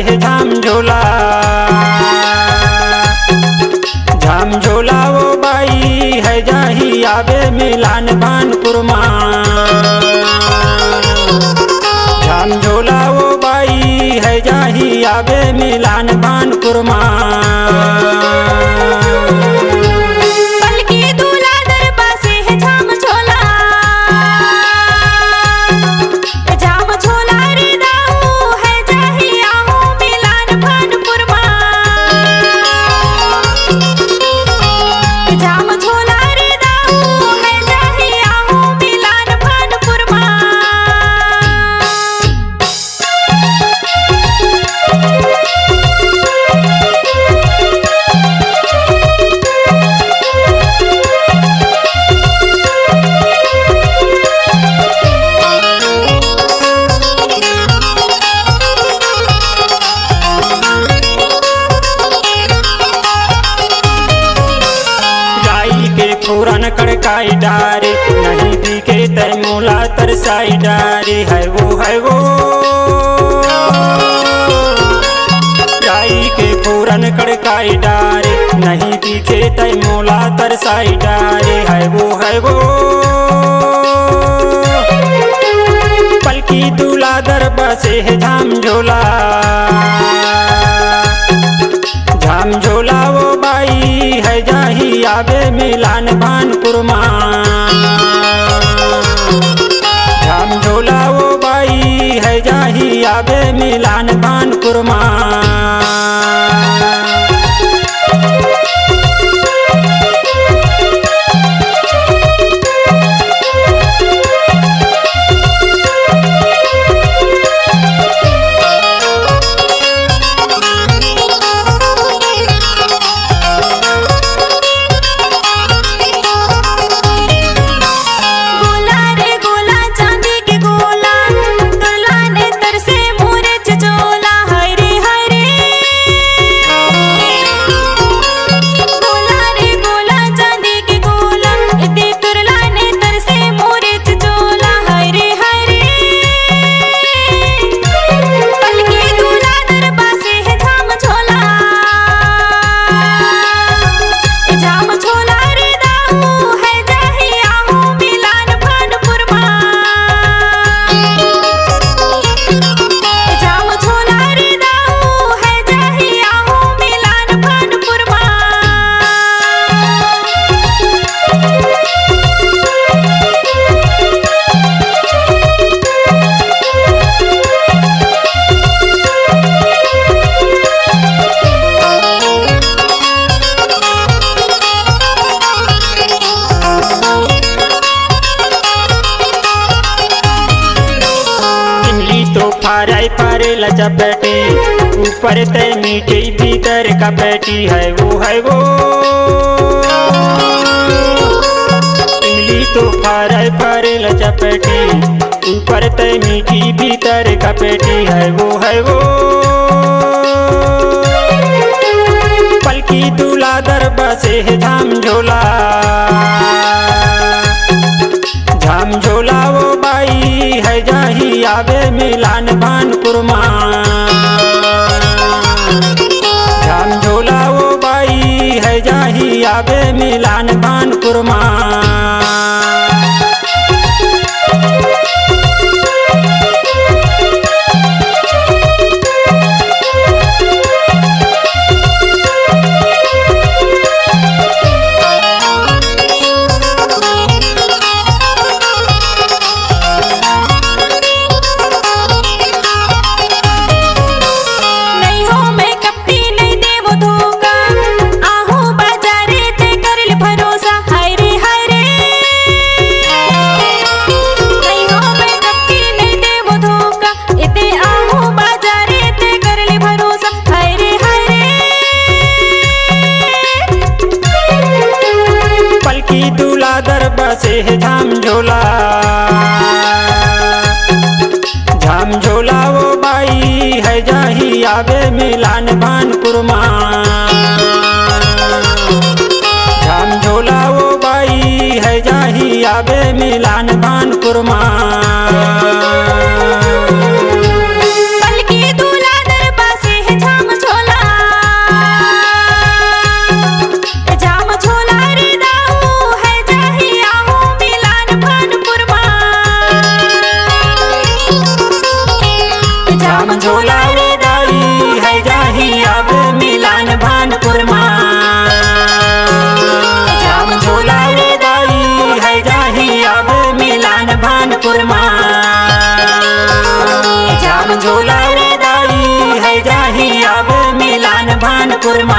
है झाम झोला। झाम झोला वो बाई है जाही आवे मिलान भानपुर माँ। झाम झोला वो बाई है जाही आवे मिलान भानपुर माँ। पूरन कड़काई डारे नहीं दिखे तय मोला तरसाई डारे है वो जाई के पूरन कड़काई डारे नहीं दिखे तय मोला तरसाई डारे है वो पलकी दूल्हा दर बसे है झाम झोला। झाम झोला वो बाई है जाही आवे मिलान भानपुर माँ। झाम झोला वो बाई है जाही आवे मिलान भानपुर माँ। फारे लचपेटी ऊपर ते मीठी भीतर का पेटी है वो इमली तो फारे लचपेटी ऊपर ते मीठी भीतर का पेटी है वो पलकी दूल्हा दर बसे है झाम झोला। झाम झोला वो बाई है जाही आवे मिलान भानपुर माँ। झाम झोला वो बाई है जाही आवे मिलान भानपुर माँ। बसे है झाम झोला। झाम झोला वो बाई है जाही आवे मिलान भानपुर माँ। झाम झोला वो बाई है जाही आवे मिलान भानपुर माँ। पलकी दूल्हा दर बसे कुरमा